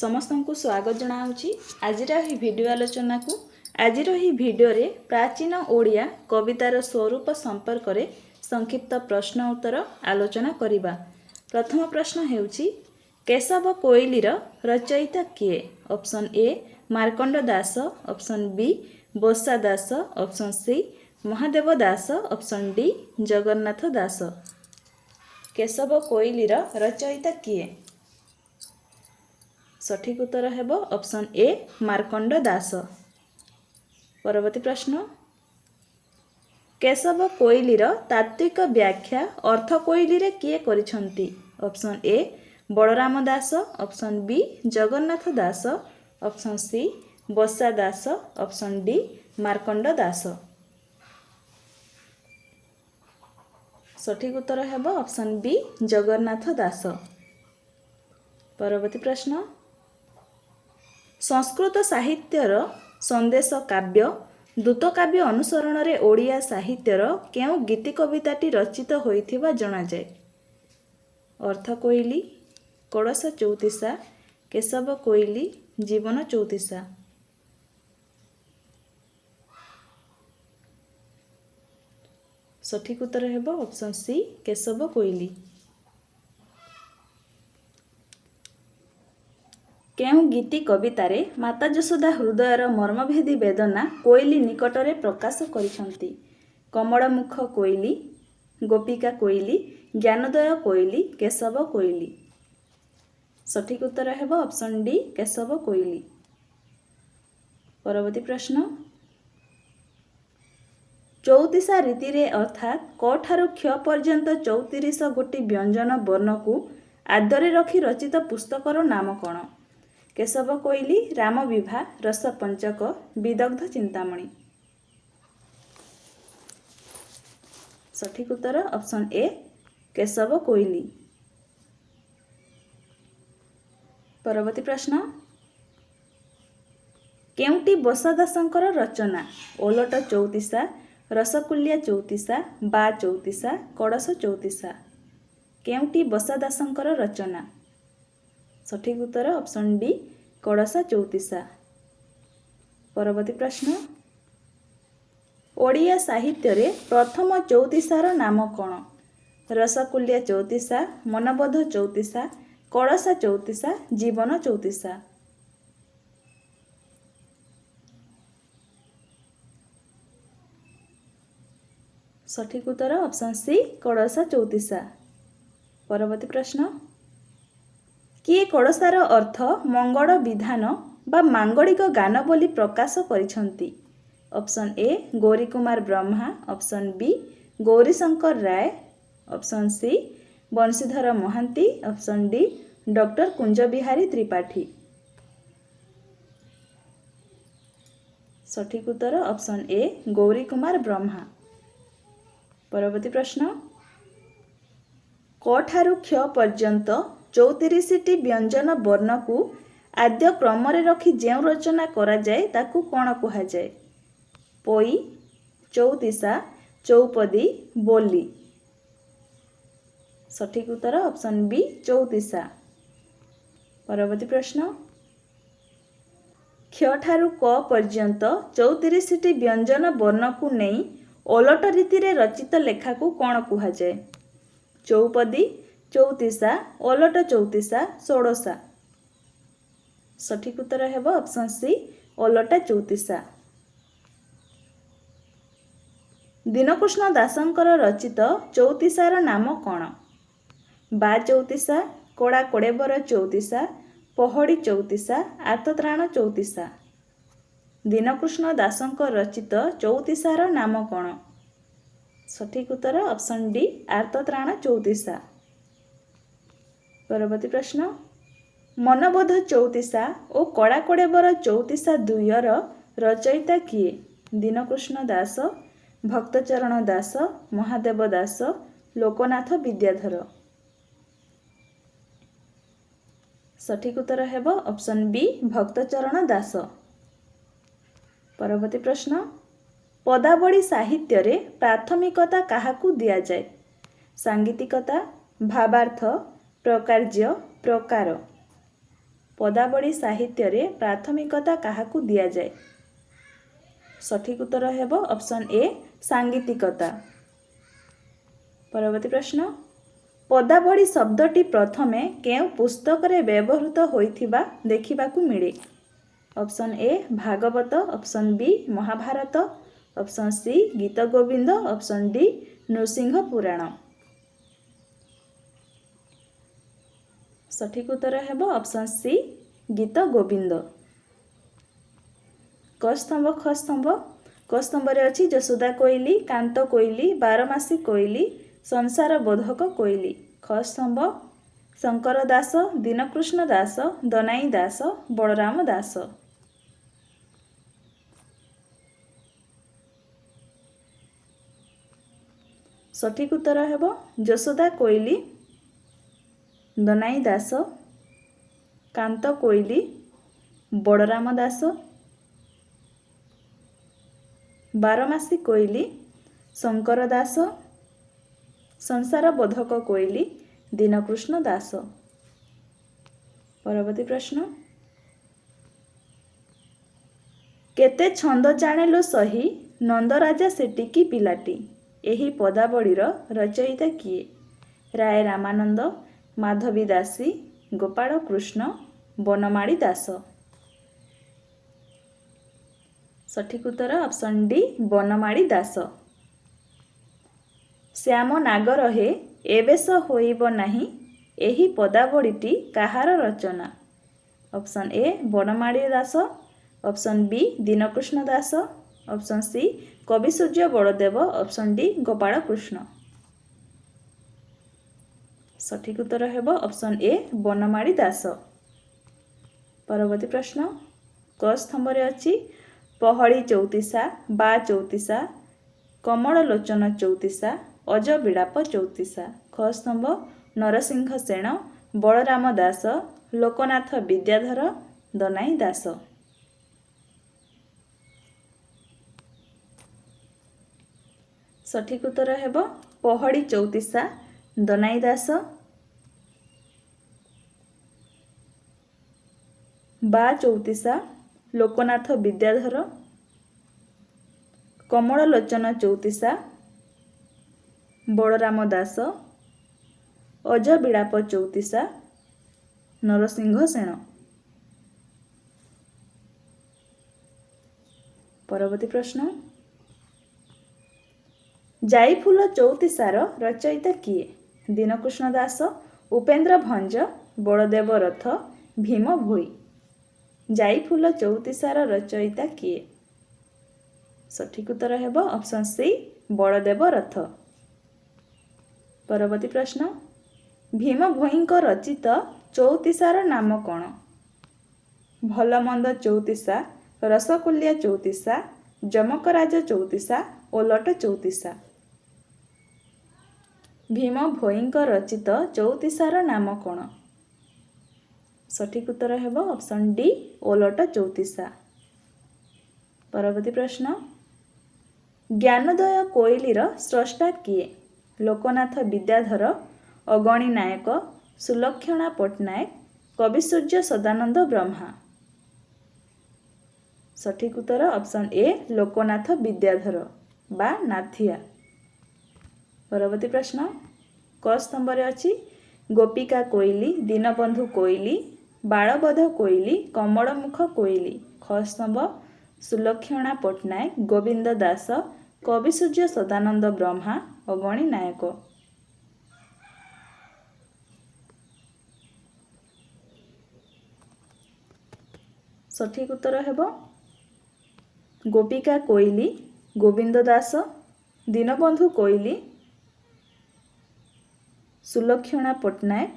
समस्त को स्वागत जनाऊँगी आज भिडियो आलोचना को। आज भिडियो प्राचीन ओडिया कवितार स्वरूप संपर्क में संक्षिप्त प्रश्न उत्तर आलोचना करिबा। प्रथम प्रश्न हेउची केशव कोइलीर रचयिता किए? Option a Markanda Das, option b Basa Das, option c Mahadev Das, option d Jagannath Das. Keshaba कोइलीर रचयिता किए? सठिक उत्तर हेब ऑप्शन ए मार्कंड दास। परवर्ती प्रश्न केशव कोइलीर तात्विक व्याख्या अर्थ कोइली रे किए करिसंती? Option A Balaram Das, option B Jagannath Das, option C Basa Das, option D Markand Das. सठिक उत्तर हेब ऑप्शन बी जगन्नाथ दास। परवर्ती प्रश्न संस्कृत साहित्यर संदेश काव्य दूत काव्य अनुसरण रे ओडिया साहित्यर केउ गीति कविताटी रचित होइथिबा जणा जाय? अर्थ कोइली, कड़स चौतीसा, केशव कोइली, जीवन चौतीसा। सठिक उत्तर हेब ऑप्शन सी केशव कोइली। केउ गीति कवितारे माता यशोदा हृदयर मर्मभेदी वेदना कोइली निकटरे प्रकाश करिसंती? कमलमुख कोइली, गोपिका कोइली, ज्ञानोदय कोइली, केशव कोइली। सठिक उत्तर हेब ऑप्शन डी केशव कोइली। परवर्ती प्रश्न चौतीसा रीति रे अर्थात क ठारू क्ष पर्यंत 34 गोटी व्यंजन वर्ण को आदरे रखी रचित पुस्तकर नाम कौन? केशव कोइली, राम विभा, रस पंचक, विदग्ध चिंतामणि। सठिक उत्तर ऑप्शन ए केशव कोइली। परवर्ती प्रश्न केउटी बसादासंकर रचना? ओलट चौतीसा, रसकुलिया चौतीसा, बा चौतीसा, कड़स चौतीसा। केउटी बसादासंकर रचना? सठिक उत्तर ऑप्शन डी कड़सा चौतीसा। परवर्ती प्रश्न ओडिया साहित्य रे प्रथम चौतीसार नाम कौन? रसकुलिया चौतीसा, मनबोध चौतीसा, कड़सा चौतीसा, जीवन चौतीसा। सठिक उत्तर ऑप्शन सी कड़सा चौतीसा। परवर्ती प्रश्न किए कड़सार अर्थ मंगल विधान बा मांगलिक गान बोली प्रकाश करिसंती? Option A Gauri Kumar Brahma, option B Gaurishankar Ray, option C Banshidhar Mahanti, option D doctor Kunj Bihari Tripathi. सठिक उत्तर ऑप्शन ए गौरी कुमार ब्रह्मा। परवर्ती प्रश्न क ठारू क्ष पर्यंत 34टी व्यंजन वर्ण को आद्य क्रम रे रखी जेउ रचना करा जाए ताकू कौन कहा जाए? पोई, चौतीसा, चौपदी, बोली। सठिक उत्तर ऑप्शन बी चौतीसा। परवर्ती प्रश्न क्ष ठारू क पर्यंत 34टी व्यंजन वर्ण को नहीं ओलट रीति रे रचित लेखा को कौन कहा जाए? चौपदी, चौतीसा, ओलट चौतीसा, षोडशा। सठिक उत्तर हेब ऑप्शन सी ओलट चौतीसा। दीनकृष्ण दासंकर रचित चौतीसार नाम कौन? बा चौतीसा, कोड़ा कोड़ेबर चौतीसा, पहड़ी चौतीसा, आर्तत्राण चौतीसा। दीनकृष्ण दासंकर रचित चौतीसार नाम कौन? सठिक उत्तर ऑप्शन डी आर्तत्राण चौतीसा। परवर्ती प्रश्न मनबोध चौतीसा और कड़ा कोड़ेबर चौतीसा दुयर रचयिता किए? दीनकृष्ण दास, भक्तचरण दास, महादेव दास, लोकनाथ विद्याधर। सठिक उत्तर हेब ऑप्शन बी भक्तचरण दास। परवर्ती प्रश्न पदावली साहित्य रे प्राथमिकता काहाकू दिया जाए? सांगीतिकता, भावार्थ, प्रकार्य, प्रकार। ପଦାବଳୀ ସାହିତ୍ୟରେ ପ୍ରାଥମିକତା କାହାକୁ ଦିଆଯାଏ? ସଠିକ୍ ଉତ୍ତର ହେବ ଅପସନ୍ ଏ ସାଙ୍ଗୀତିକତା। ପରବର୍ତ୍ତୀ ପ୍ରଶ୍ନ, ପଦାବଳୀ ଶବ୍ଦଟି ପ୍ରଥମେ କେଉଁ ପୁସ୍ତକରେ ବ୍ୟବହୃତ ହୋଇଥିବା ଦେଖିବାକୁ ମିଳେ? Option a Bhagabata, option b Mahabharat, option c Gita Govinda, option D Nrusingha ପୁରାଣ। ସଠିକ୍ ଉତ୍ତର ହେବ ଅପସନ୍ ସି ଗୀତ ଗୋବିନ୍ଦ। କ ସ୍ତମ୍ଭ ଖ ସ୍ତମ୍ଭ। କ ସ୍ତମ୍ଭରେ ଅଛି ଯଶୋଦା କୋଇଲି, କାନ୍ତ କୋଇଲି, ବାରମାସୀ କୋଇଲି, ସଂସାର ବୋଧକ କୋଇଲି। ଖ ସ୍ତମ୍ଭ ଶଙ୍କର ଦାସ, ଦୀନକୃଷ୍ଣ ଦାସ, ଦନାଇ ଦାସ, ବଳରାମ ଦାସ। ସଠିକ୍ ଉତ୍ତର ହେବ ଯଶୋଦା କୋଇଲି, ଦନାଇ ଦାସ, କାନ୍ତ କୋଇଲି, ବଳରାମ ଦାସ, ବାରମାସୀ କୋଇଲି, ଶଙ୍କର ଦାସ, ସଂସାର ବୋଧକ କୋଇଲି, ଦୀନକୃଷ୍ଣ ଦାସ। ପରବର୍ତ୍ତୀ ପ୍ରଶ୍ନ, କେତେ ଛନ୍ଦ ଜାଣିଲୁ ସହି ନନ୍ଦରାଜା ସେଟିକି ପିଲାଟି। ଏହି ପଦାବଳୀର ରଚୟିତା କିଏ? ରାୟ ରାମାନନ୍ଦ, ମାଧବୀ ଦାସୀ, ଗୋପାଳ କୃଷ୍ଣ, ବନମାଳୀ ଦାସ। ସଠିକ୍ ଉତ୍ତର ଅପସନ୍ ଡି ବନମାଳୀ ଦାସ। ଶ୍ୟାମ ନାଗ ରହେ ଏ ବେଶ ହୋଇବ ନାହିଁ, ଏହି ପଦାବଳୀଟି କାହାର ରଚନା? Option A Banamali Das, option B Dinakrushna Das, option C Kabisurya Baladev, option D Gopal Krushna. ସଠିକ୍ ଉତ୍ତର ହେବ ଅପସନ୍ ଏ ବନମାଳୀ ଦାସ। ପରବର୍ତ୍ତୀ ପ୍ରଶ୍ନ, କ ସ୍ତମ୍ଭରେ ଅଛି ପହଳି ଚଉତିଶା, ବା ଚଉତିଶା, କମଳ ଲୋଚନ ଚଉତିଶା, ଅଜ ବିଳାପ ଚଉତିଶା। ଖ ସ୍ତମ୍ଭ ନରସିଂହ ସେଣ, ବଳରାମ ଦାସ, ଲୋକନାଥ ବିଦ୍ୟାଧର, ଦନାଇ ଦାସ। ସଠିକ୍ ଉତ୍ତର ହେବ ପହଳି ଚଉତିଶା, ଦନାଇ ଦାସ। ବା ଚଉତିଶା ଲୋକନାଥ ବିଦ୍ୟାଧର, କମଳ ଲୋଚନ ଚଉତିଶା ବଳରାମ ଦାସ, ଅଜ ବିଳାପ ଚଉତିଶା ନରସିଂହ ସେଣ। ପରବର୍ତ୍ତୀ ପ୍ରଶ୍ନ, ଯାଇଫୁଲ ଚଉତିଶାର ରଚୟିତା କିଏ? ଦୀନକୃଷ୍ଣ ଦାସ, ଉପେନ୍ଦ୍ର ଭଞ୍ଜ, ବଳଦେବ ରଥ, ଭୀମ ଭୋଇ। ଯାଇଫୁଲ ଚଉତିଶାର ରଚୟିତା କିଏ? ସଠିକ୍ ଉତ୍ତର ହେବ ଅପସନ୍ ସି ବଳଦେବ ରଥ। ପରବର୍ତ୍ତୀ ପ୍ରଶ୍ନ, ଭୀମ ଭୋଇଙ୍କ ରଚିତ ଚଉତିଶାର ନାମ କ'ଣ? ଭଲମନ୍ଦ ଚଉତିଶା, ରସକୁଲ୍ୟା ଚଉତିଶା, ଯମକରାଜ ଚଉତିଶା, ଓଲଟ ଚଉତିଶା। ଭୀମ ଭୋଇଙ୍କ ରଚିତ ଚଉତିଶାର ନାମ କ'ଣ? ସଠିକ୍ ଉତ୍ତର ହେବ ଅପସନ୍ ଡି ଓଲଟ ଚଉତିଶା। ପରବର୍ତ୍ତୀ ପ୍ରଶ୍ନ, ଜ୍ଞାନୋଦୟ କୋଇଲିର ସ୍ରଷ୍ଟା କିଏ? ଲୋକନାଥ ବିଦ୍ୟାଧର, ଅଗଣୀ ନାୟକ, ସୁଲକ୍ଷଣା ପଟ୍ଟନାୟକ, କବିସୂର୍ଯ୍ୟ ସଦାନନ୍ଦ ବ୍ରହ୍ମା। ସଠିକ୍ ଉତ୍ତର ଅପସନ୍ ଏ ଲୋକନାଥ ବିଦ୍ୟାଧର ବା ନାଥିଆ। ପରବର୍ତ୍ତୀ ପ୍ରଶ୍ନ, କ ସ୍ତମ୍ଭରେ ଅଛି ଗୋପିକା କୋଇଲି, ଦୀନବନ୍ଧୁ କୋଇଲି, ବାଳବଧ କୋଇଲି, କମଳମୁଖ କୋଇଲି। ଖ ସ୍ତମ୍ଭ ସୁଲକ୍ଷଣା ପଟ୍ଟନାୟକ, ଗୋବିନ୍ଦ ଦାସ, କବିସୂର୍ଯ୍ୟ ସଦାନନ୍ଦ ବ୍ରହ୍ମା, ଅଗଣୀ ନାୟକ। ସଠିକ୍ ଉତ୍ତର ହେବ ଗୋପିକା କୋଇଲି, ଗୋବିନ୍ଦ ଦାସ, ଦୀନବନ୍ଧୁ କୋଇଲି, ସୁଲକ୍ଷଣା ପଟ୍ଟନାୟକ,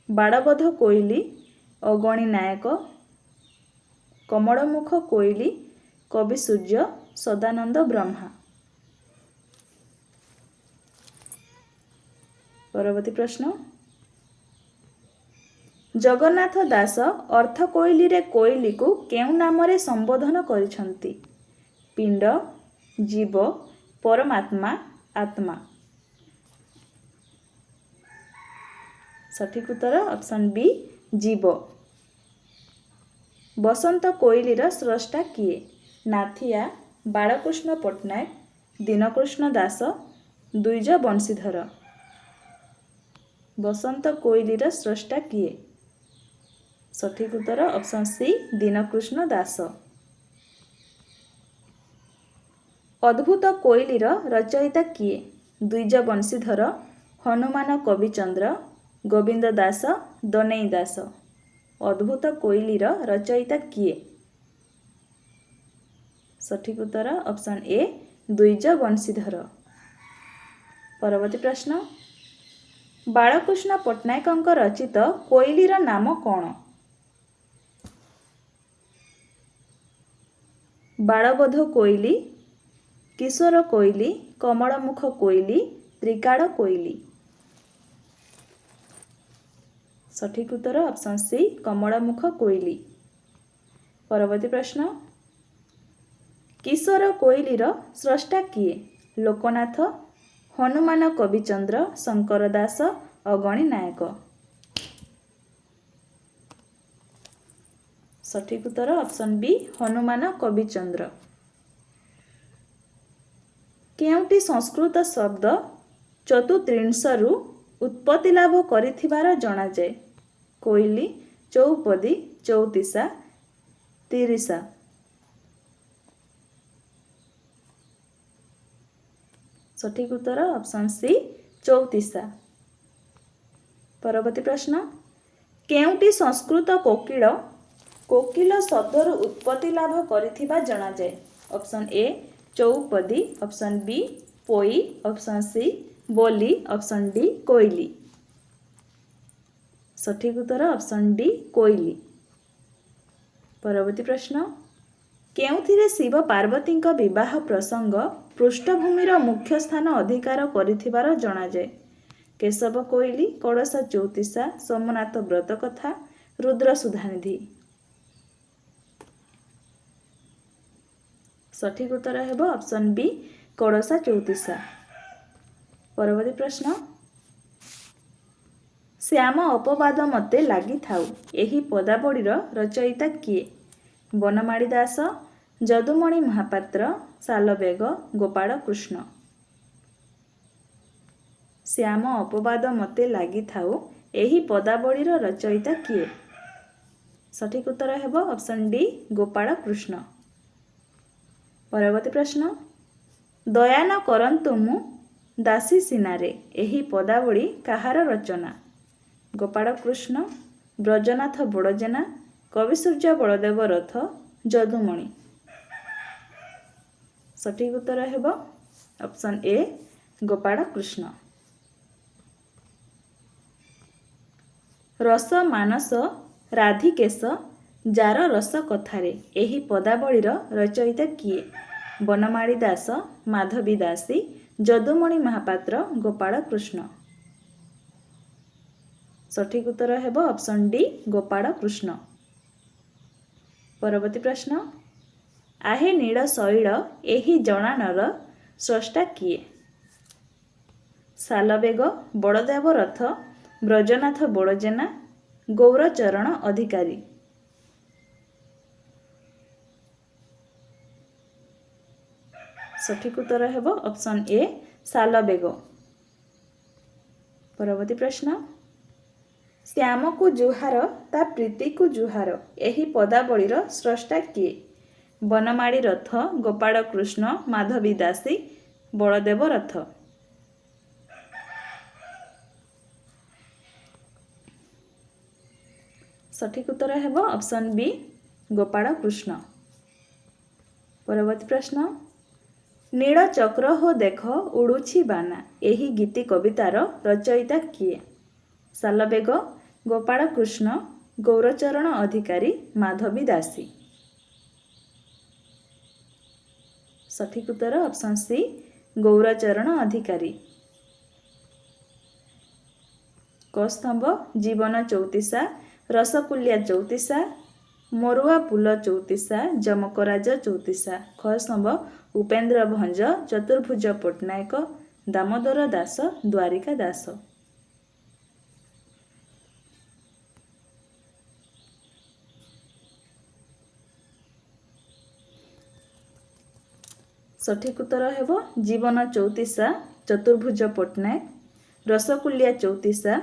ବାଳବଧ କୋଇଲି, ଅଗଣୀ ନାୟକ, କମଳମୁଖ କୋଇଲି, କବିସୂର୍ଯ୍ୟ ସଦାନନ୍ଦ ବ୍ରହ୍ମା। ପରବର୍ତ୍ତୀ ପ୍ରଶ୍ନ, ଜଗନ୍ନାଥ ଦାସ ଅର୍ଥ କୋଇଲିରେ କୋଇଲିକୁ କେଉଁ ନାମରେ ସମ୍ବୋଧନ କରିଛନ୍ତି? ପିଣ୍ଡ, ଜୀବ, ପରମାତ୍ମା, ଆତ୍ମା। ସଠିକ୍ ଉତ୍ତର ଅପସନ୍ ବି ଜୀବ। ବସନ୍ତ କୋଇଲିର ସ୍ରଷ୍ଟା କିଏ? ନାଥିଆ, ବାଳକୃଷ୍ଣ ପଟ୍ଟନାୟକ, ଦୀନକୃଷ୍ଣ ଦାସ, ଦ୍ୱିଜ ବଂଶୀଧର। ବସନ୍ତ କୋଇଲିର ସ୍ରଷ୍ଟା କିଏ? ସଠିକ୍ ଉତ୍ତର ଅପସନ୍ ସି ଦୀନକୃଷ୍ଣ ଦାସ। ଅଦ୍ଭୁତ କୋଇଲିର ରଚୟିତା କିଏ? ଦ୍ୱିଜ ବଂଶୀଧର, ହନୁମାନ କବିଚନ୍ଦ୍ର, ଗୋବିନ୍ଦ ଦାସ, ଦନେଇ ଦାସ। ଅଦ୍ଭୁତ କୋଇଲିର ରଚୟିତା କିଏ? ସଠିକ୍ ଉତ୍ତର ଅପସନ୍ ଏ ଦ୍ୱିଜ ବଂଶୀଧର। ପରବର୍ତ୍ତୀ ପ୍ରଶ୍ନ, ବାଳକୃଷ୍ଣ ପଟ୍ଟନାୟକଙ୍କ ରଚିତ କୋଇଲିର ନାମ କ'ଣ? ବାଳବୋଧ କୋଇଲି, କିଶୋର କୋଇଲି, କମଳମୁଖ କୋଇଲି, ତ୍ରିକାଳ କୋଇଲି। ସଠିକ୍ ଉତ୍ତର ଅପସନ୍ ସି କମଳମୁଖ କୋଇଲି। ପରବର୍ତ୍ତୀ ପ୍ରଶ୍ନ, କିଶୋର କୋଇଲିର ସ୍ରଷ୍ଟା କିଏ? ଲୋକନାଥ, ହନୁମାନ କବିଚନ୍ଦ୍ର, ଶଙ୍କର ଦାସ, ଅଗଣୀ ନାୟକ। ସଠିକ୍ ଉତ୍ତର ଅପସନ୍ ବି ହନୁମାନ କବିଚନ୍ଦ୍ର। କେଉଁଟି ସଂସ୍କୃତ ଶବ୍ଦ ଚତୁର୍ତ୍ରିଂଶରୁ ଉତ୍ପତ୍ତି ଲାଭ କରିଥିବାର ଜଣାଯାଏ? କୋଇଲି, ଚୌପଦୀ, ଚଉତିଶା, ତିରିଶା। ସଠିକ୍ ଉତ୍ତର ଅପସନ୍ ସି ଚଉତିଶା। ପରବର୍ତ୍ତୀ ପ୍ରଶ୍ନ, କେଉଁଟି ସଂସ୍କୃତ କୋକିଳ କୋକିଲ ଶବ୍ଦରୁ ଉତ୍ପତ୍ତି ଲାଭ କରିଥିବା ଜଣାଯାଏ? ଅପସନ୍ ଏ ଚୌପଦୀ, ଅପସନ୍ ବି ପୋଇ, ଅପସନ୍ ସି ବୋଲି, ଅପସନ୍ ଡି କୋଇଲି। ସଠିକ୍ ଉତ୍ତର ଅପସନ୍ ଡି କୋଇଲି। ପରବର୍ତ୍ତୀ ପ୍ରଶ୍ନ, କେଉଁଥିରେ ଶିବ ପାର୍ବତୀଙ୍କ ବିବାହ ପ୍ରସଙ୍ଗ ପୃଷ୍ଠଭୂମିର ମୁଖ୍ୟ ସ୍ଥାନ ଅଧିକାର କରିଥିବାର ଜଣାଯାଏ? କେଶବ କୋଇଲି, କଳସ ଚଉତିଶା, ସୋମନାଥ ବ୍ରତ କଥା, ରୁଦ୍ର ସୁଧାନିଧି। ସଠିକ୍ ଉତ୍ତର ହେବ ଅପସନ୍ ବି କଳସା ଚଉତିଶା। ପରବର୍ତ୍ତୀ ପ୍ରଶ୍ନ, ଶ୍ୟାମ ଅପବାଦ ମତେ ଲାଗିଥାଉ ଏହି ପଦାବଳୀର ରଚୟିତା କିଏ? ବନମାଳୀ ଦାସ, ଯଦୁମଣି ମହାପାତ୍ର, ସାଲବେଗ, ଗୋପାଳ କୃଷ୍ଣ। ଶ୍ୟାମ ଅପବାଦ ମତେ ଲାଗିଥାଉ ଏହି ପଦାବଳୀର ରଚୟିତା କିଏ? ସଠିକ୍ ଉତ୍ତର ହେବ ଅପସନ୍ ଡି ଗୋପାଳ କୃଷ୍ଣ। ପରବର୍ତ୍ତୀ ପ୍ରଶ୍ନ, ଦୟାନ କରନ୍ତୁ ମୁଁ ଦାସୀ ସିନାରେ ଏହି ପଦାବଳୀ କାହାର ରଚନା? ଗୋପାଳ କୃଷ୍ଣ, ବ୍ରଜନାଥ ବଡ଼ଜେନା, କବିସୂର୍ଯ୍ୟ ବଳଦେବ ରଥ, ଯଦୁମଣି। ସଠିକ୍ ଉତ୍ତର ହେବ ଅପସନ୍ ଏ ଗୋପାଳ କୃଷ୍ଣ। ରସ ମାନସ ରାଧିକେଶ ଯାର ରସ କଥାରେ ଏହି ପଦାବଳୀର ରଚୟିତା କିଏ? ବନମାଳୀ ଦାସ, ମାଧବୀ ଦାସୀ, ଯଦୁମଣି ମହାପାତ୍ର, ଗୋପାଳ କୃଷ୍ଣ। ସଠିକ୍ ଉତ୍ତର ହେବ ଅପସନ୍ ଡି ଗୋପାଳ କୃଷ୍ଣ। ପରବର୍ତ୍ତୀ ପ୍ରଶ୍ନ, ଆହେ ନୀଳ ଶୈଳ ଏହି ଜଣାଣର ସ୍ରଷ୍ଟା କିଏ? ସାଲବେଗ, ବଳଦେବ ରଥ, ବ୍ରଜନାଥ ବଡ଼ଜେନା, ଗୌରଚରଣ ଅଧିକାରୀ। ସଠିକ୍ ଉତ୍ତର ହେବ ଅପସନ୍ ଏ ସାଲବେଗ। ପରବର୍ତ୍ତୀ ପ୍ରଶ୍ନ, ଶ୍ୟାମକୁ ଜୁହାର ତା ପ୍ରୀତିକୁ ଜୁହାର ଏହି ପଦାବଳୀର ସ୍ରଷ୍ଟା କିଏ? ବନମାଳୀ ରଥ, ଗୋପାଳ କୃଷ୍ଣ, ମାଧବୀ ଦାସୀ, ବଳଦେବ ରଥ। ସଠିକ୍ ଉତ୍ତର ହେବ ଅପସନ୍ ବି ଗୋପାଳ କୃଷ୍ଣ। ପରବର୍ତ୍ତୀ ପ୍ରଶ୍ନ, ନୀଳ ଚକ୍ର ହୋ ଦେଖ ଉଡ଼ୁଛି ବାନା ଏହି ଗୀତି କବିତାର ରଚୟିତା କିଏ? ସାଲବେଗ, ଗୋପାଳ କୃଷ୍ଣ, ଗୌରଚରଣ ଅଧିକାରୀ, ମାଧବୀ ଦାସୀ। ସଠିକ୍ ଉତ୍ତର ଅପସନ୍ ସି ଗୌରଚରଣ ଅଧିକାରୀ। କସ୍ତମ୍ଭ ଜୀବନ ଚଉତିଶା, ରସକୁଲ୍ୟା ଚଉତିଶା, ମରୁଆ ପୁଲ ଚଉତିଶା, ଯମକରାଜ ଚଉତିଶା। ଖସ୍ତମ୍ଭ ଉପେନ୍ଦ୍ର ଭଞ୍ଜ, ଚତୁର୍ଭୁଜ ପଟ୍ଟନାୟକ, ଦାମୋଦର ଦାସ, ଦ୍ୱାରିକା ଦାସ। ସଠିକ୍ ଉତ୍ତର ହେବ ଜୀବନ ଚୌତିସା ଚତୁର୍ଭୁଜ ପଟ୍ଟନାୟକ। ରସକୁଲିଆ ଚୌତିସା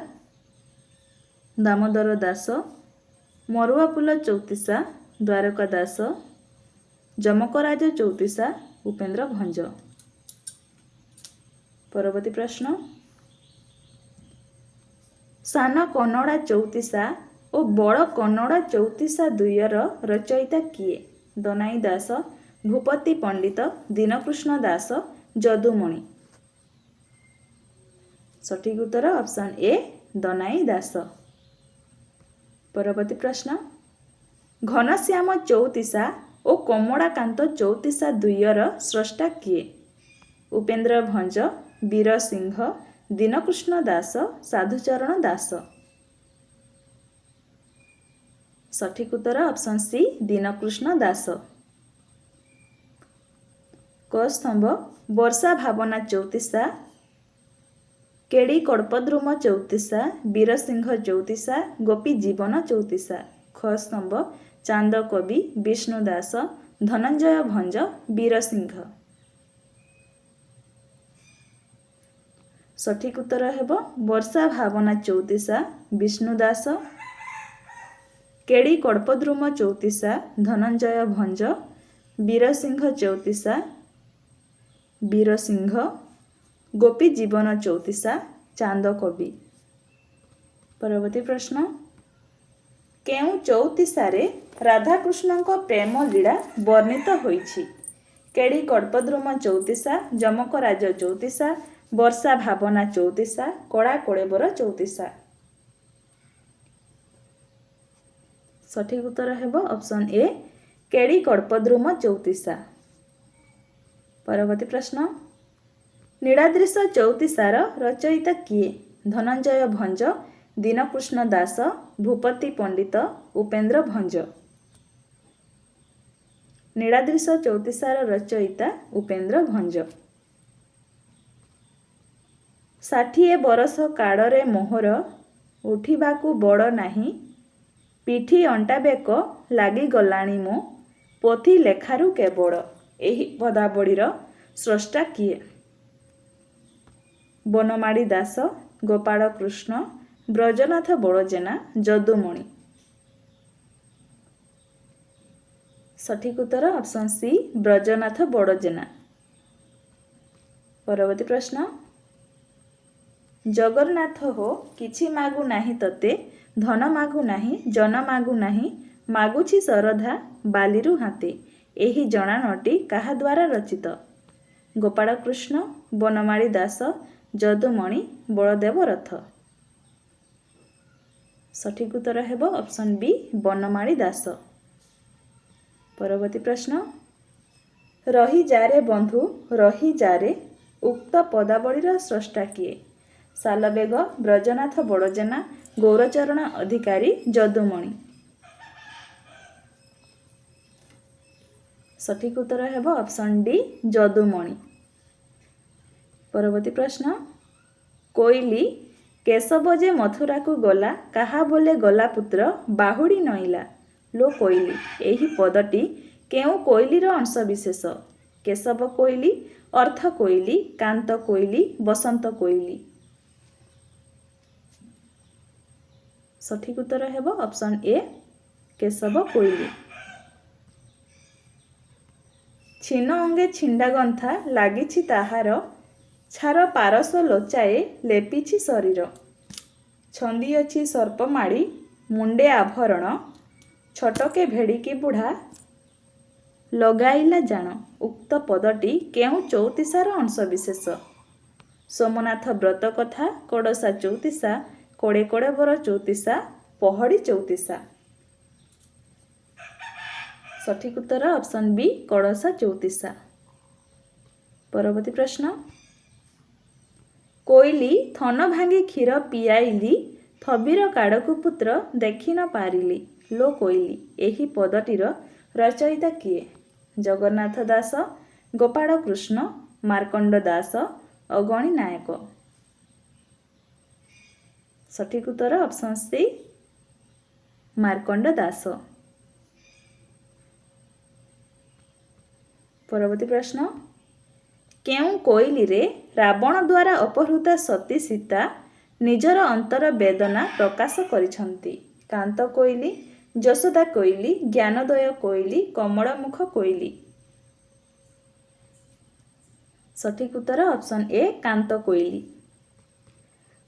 ଦାମୋଦର ଦାସ। ମରୁଆପୁଲ ଚୌତିସା ଦ୍ୱାରକା ଦାସ। ଯମକରାଜ ଚୌତିସା ଉପେନ୍ଦ୍ର ଭଞ୍ଜ। ପରବର୍ତ୍ତୀ ପ୍ରଶ୍ନ, ସାନ କନ୍ନଡ଼ା ଚୌତିସା ଓ ବଡ଼ କନ୍ନଡ଼ା ଚୌତିସା ଦ୍ୱୟର ରଚୟିତା କିଏ? ଦନାଇ ଦାସ, ଭୂପତି ପଣ୍ଡିତ, ଦୀନକୃଷ୍ଣ ଦାସ, ଯଦୁମଣି। ସଠିକ୍ ଉତ୍ତର ଅପସନ୍ ଏ ଦନାଇ ଦାସ। ପରବର୍ତ୍ତୀ ପ୍ରଶ୍ନ, ଘନଶ୍ୟାମ ଚୌତିସା ଓ କମଳାକାନ୍ତ ଚୌତିସା ଦ୍ୱୟର ସ୍ରଷ୍ଟା କିଏ? ଉପେନ୍ଦ୍ର ଭଞ୍ଜ, ବୀର ସିଂହ, ଦୀନକୃଷ୍ଣ ଦାସ, ସାଧୁଚରଣ ଦାସ। ସଠିକ୍ ଉତ୍ତର ଅପସନ୍ ସି ଦୀନକୃଷ୍ଣ ଦାସ। କ ସ୍ତମ୍ଭ ବର୍ଷା ଭାବନା ଚୌତିସା, କେଡ଼ି କଳ୍ପଦ୍ରୁମ ଚୌତିସା, ବୀରସିଂହ ଚୌତିସା, ଗୋପୀ ଜୀବନ ଚୌତିସା। ଖ ସ୍ତମ୍ଭ ଚାନ୍ଦ କବି, ବିଷ୍ଣୁ ଦାସ, ଧନଞ୍ଜୟ ଭଞ୍ଜ, ବୀରସିଂହ। ସଠିକ୍ ଉତ୍ତର ହେବ ବର୍ଷା ଭାବନା ଚୌତିସା ବିଷ୍ଣୁ ଦାସ, କେଡ଼ି କଳ୍ପଦ୍ରୁମ ଚୌତିସା ଧନଞ୍ଜୟ ଭଞ୍ଜ, ବୀରସିଂହ ଚୌତିସା ବୀରସିଂହ, ଗୋପୀ ଜୀବନ ଚୌତିସା ଚାନ୍ଦ କବି। ପରବର୍ତ୍ତୀ ପ୍ରଶ୍ନ, କେଉଁ ଚୌତିସାରେ ରାଧାକୃଷ୍ଣଙ୍କ ପ୍ରେମ ଲୀଳା ବର୍ଣ୍ଣିତ ହୋଇଛି? କେଡ଼ି କଳ୍ପଦ୍ରୁମ ଚୌତିସା, ଯମକରାଜ ଚୌତିସା, ବର୍ଷା ଭାବନା ଚୌତିସା, କଳା କଳେବର ଚୌତିସା। ସଠିକ୍ ଉତ୍ତର ହେବ ଅପସନ୍ ଏ କେଡ଼ି କଳ୍ପଦ୍ରୁମ ଚୌତିସା। ପରବର୍ତ୍ତୀ ପ୍ରଶ୍ନ, ନୀଳାଦ୍ରିଶ ଚୌତିସାର ରଚୟିତା କିଏ? ଧନଞ୍ଜୟ ଭଞ୍ଜ, ଦୀନକୃଷ୍ଣ ଦାସ, ଭୂପତି ପଣ୍ଡିତ, ଉପେନ୍ଦ୍ର ଭଞ୍ଜ। ନୀଳାଦ୍ରିଶ ଚୌତିସାର ରଚୟିତା ଉପେନ୍ଦ୍ର ଭଞ୍ଜ। 60 ବରଷ କାଳରେ ମୋହର ଉଠିବାକୁ ବଡ଼ ନାହିଁ, ପିଠି ଅଣ୍ଟା ବେକ ଲାଗିଗଲାଣି ମୋ, ପୋଥି ଲେଖାରୁ କେବଳ। ଏହି ପଦାବଳୀର ସ୍ରଷ୍ଟା କିଏ? ବନମାଳୀ ଦାସ, ଗୋପାଳ କୃଷ୍ଣ, ବ୍ରଜନାଥ ବଡ଼ଜେନା, ଯଦୁମଣି। ସଠିକ୍ ଉତ୍ତର ଅପସନ୍ ସି ବ୍ରଜନାଥ ବଡ଼ଜେନା। ପରବର୍ତ୍ତୀ ପ୍ରଶ୍ନ, ଜଗନ୍ନାଥ ହୋ କିଛି ମାଗୁ ନାହିଁ ତତେ, ଧନ ମାଗୁ ନାହିଁ, ଜନ ମାଗୁ ନାହିଁ, ମାଗୁଛି ଶରଧା ବାଲିରୁ ହାତେ। ଏହି ଜଣାଣଟି କାହା ଦ୍ୱାରା ରଚିତ? ଗୋପାଳ କୃଷ୍ଣ, ବନମାଳୀ ଦାସ, ଯଦୁମଣି, ବଳଦେବ ରଥ। ସଠିକ୍ ଉତ୍ତର ହେବ ଅପସନ୍ ବି ବନମାଳୀ ଦାସ। ପରବର୍ତ୍ତୀ ପ୍ରଶ୍ନ, ରହିଯାରେ ବନ୍ଧୁ ରହିଯାରେ ଉକ୍ତ ପଦାବଳୀର ସ୍ରଷ୍ଟା କିଏ? ସାଲବେଗ, ବ୍ରଜନାଥ ବଡ଼ଜେନା, ଗୌରଚରଣ ଅଧିକାରୀ, ଯଦୁମଣି। ସଠିକ୍ ଉତ୍ତର ହେବ ଅପସନ୍ ଡି ଯଦୁମଣି। ପରବର୍ତ୍ତୀ ପ୍ରଶ୍ନ, କୋଇଲି କେଶବ ଯେ ମଥୁରାକୁ ଗଲା, କାହା ବୋଲେ ଗଲା ପୁତ୍ର ବାହୁଡ଼ି ନଇଲା। ଲୋ କୋଇଲି, ଏହି ପଦଟି କେଉଁ କୋଇଲିର ଅଂଶବିଶେଷ? କେଶବ କୋଇଲି, ଅର୍ଥ କୋଇଲି, କାନ୍ତ କୋଇଲି, ବସନ୍ତ କୋଇଲି। ସଠିକ୍ ଉତ୍ତର ହେବ ଅପସନ୍ ଏ କେଶବ କୋଇଲି। ଛିନ୍ନ ଅଙ୍ଗେ ଛିଣ୍ଡାଗନ୍ଥା ଲାଗିଛି ତାହାର, ଛାର ପାରସ ଲୋଚାଏ ଲେପିଛି ଶରୀର। ଛନ୍ଦିଅଛି ସର୍ପମାଳି ମୁଣ୍ଡେ ଆଭରଣ, ଛଟକେ ଭେଡ଼ିକି ବୁଢ଼ା ଲଗାଇଲା ଜାଣ। ଉକ୍ତ ପଦଟି କେଉଁ ଚୌତିସାର ଅଂଶବିଶେଷ? ସୋମନାଥ ବ୍ରତ କଥା, କଡ଼ସା ଚୌତିସା, କୋଡ଼େ କଳେବର ଚୌତିସା, ପହଡ଼ି ଚୌତିସା। ସଠିକ୍ ଉତ୍ତର ଅପସନ୍ ବି କଡ଼ସା ଚୌତିସା। ପରବର୍ତ୍ତୀ ପ୍ରଶ୍ନ, କୋଇଲି ଥନ ଭାଙ୍ଗି କ୍ଷୀର ପିଆଇଲି, ଥବିର କାଡ଼କୁ ପୁତ୍ର ଦେଖି ନ ପାରିଲି। ଲୋ କୋଇଲି, ଏହି ପଦଟିର ରଚୟିତା କିଏ? ଜଗନ୍ନାଥ ଦାସ, ଗୋପାଳ କୃଷ୍ଣ, ମାର୍କଣ୍ଡ ଦାସ, ଅଗଣି ନାୟକ। ସଠିକ୍ ଉତ୍ତର ଅପସନ୍ ସି ମାର୍କଣ୍ଡ ଦାସ। ପରବର୍ତ୍ତୀ ପ୍ରଶ୍ନ, କେଉଁ କୋଇଲିରେ ରାବଣ ଦ୍ୱାରା ଅପହୃତା ସତୀ ସୀତା ନିଜର ଅନ୍ତର ବେଦନା ପ୍ରକାଶ କରିଛନ୍ତି? କାନ୍ତ କୋଇଲି, ଯଶୋଦା କୋଇଲି, ଜ୍ଞାନୋଦୟ କୋଇଲି, କମଳମୁଖ କୋଇଲି। ସଠିକ୍ ଉତ୍ତର ଅପସନ୍ ଏ କାନ୍ତ କୋଇଲି।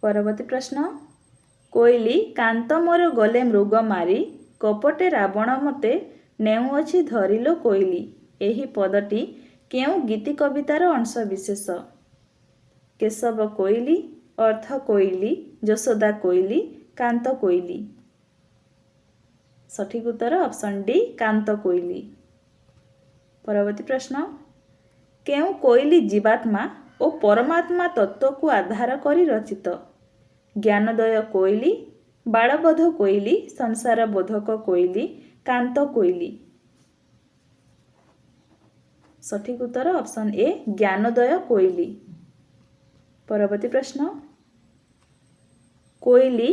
ପରବର୍ତ୍ତୀ ପ୍ରଶ୍ନ, କୋଇଲି କାନ୍ତ ମୋର ଗଲେ ମୃଗ ମାରି, କପଟେ ରାବଣ ମତେ ନେଉଅଛି ଧରିଲୋ କୋଇଲି। ଏହି ପଦଟି କେଉଁ ଗୀତି କବିତାର ଅଂଶବିଶେଷ? କେଶବ କୋଇଲି, ଅର୍ଥ କୋଇଲି, ଯଶୋଦା କୋଇଲି, କାନ୍ତ କୋଇଲି। ସଠିକ୍ ଉତ୍ତର ଅପସନ୍ ଡି କାନ୍ତ କୋଇଲି। ପରବର୍ତ୍ତୀ ପ୍ରଶ୍ନ, କେଉଁ କୋଇଲି ଜୀବାତ୍ମା ଓ ପରମାତ୍ମା ତତ୍ତ୍ୱକୁ ଆଧାର କରି ରଚିତ? ଜ୍ଞାନୋଦୟ କୋଇଲି, ବାଳବୋଧ କୋଇଲି, ସଂସାର ବୋଧକ କୋଇଲି, କାନ୍ତ କୋଇଲି। ସଠିକ୍ ଉତ୍ତର ଅପସନ୍ ଏ ଜ୍ଞାନୋଦୟ କୋଇଲି। ପରବର୍ତ୍ତୀ ପ୍ରଶ୍ନ, କୋଇଲି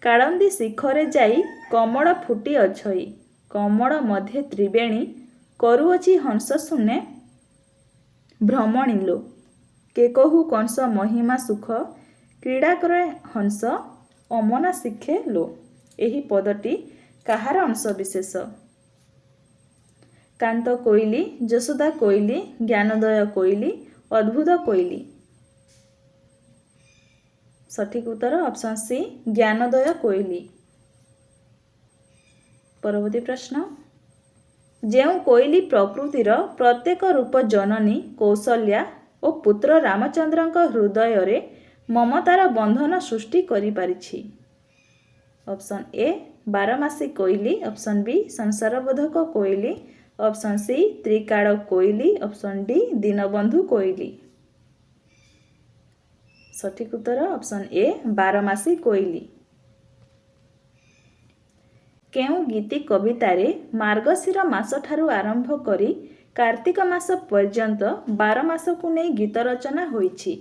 କାଳନ୍ଦୀ ଶିଖରେ ଯାଇ କମଳ ଫୁଟି ଅଛଇ, କମଳ ମଧ୍ୟେ ତ୍ରିବେଣୀ କରୁଅଛି ହଂସ ଶୂନ୍ୟ ଭ୍ରମଣିଲୋ। କେ କହୁ କଂସ ମହିମା ସୁଖ, କ୍ରୀଡ଼ା କରେ ହଂସ ଅମନା ଶିଖେ ଲୋ। ଏହି ପଦଟି କାହାର ଅଂଶବିଶେଷ? କାନ୍ତ କୋଇଲି, ଯଶୋଦା କୋଇଲି, ଜ୍ଞାନୋଦୟ କୋଇଲି, ଅଦ୍ଭୁତ କୋଇଲି। ସଠିକ୍ ଉତ୍ତର ଅପସନ୍ ସି ଜ୍ଞାନୋଦୟ କୋଇଲି। ପରବର୍ତ୍ତୀ ପ୍ରଶ୍ନ, ଯେଉଁ କୋଇଲି ପ୍ରକୃତିର ପ୍ରତ୍ୟେକ ରୂପ ଜନନୀ କୌଶଲ୍ୟା ଓ ପୁତ୍ର ରାମଚନ୍ଦ୍ରଙ୍କ ହୃଦୟରେ ମମତାର ବନ୍ଧନ ସୃଷ୍ଟି କରିପାରିଛି? ଅପସନ୍ ଏ ବାରମାସୀ କୋଇଲି, ଅପସନ୍ ବି ସଂସାରବୋଧକ କୋଇଲି, ଅପସନ୍ ସି ତ୍ରିକାଳ କୋଇଲି, ଅପସନ୍ ଡି ଦୀନବନ୍ଧୁ କୋଇଲି। ସଠିକ୍ ଉତ୍ତର ଅପସନ୍ ଏ ବାରମାସୀ କୋଇଲି। କେଉଁ ଗୀତି କବିତାରେ ମାର୍ଗଶିର ମାସଠାରୁ ଆରମ୍ଭ କରି କାର୍ତ୍ତିକ ମାସ ପର୍ଯ୍ୟନ୍ତ 12 ମାସକୁ ନେଇ ଗୀତ ରଚନା ହୋଇଛି?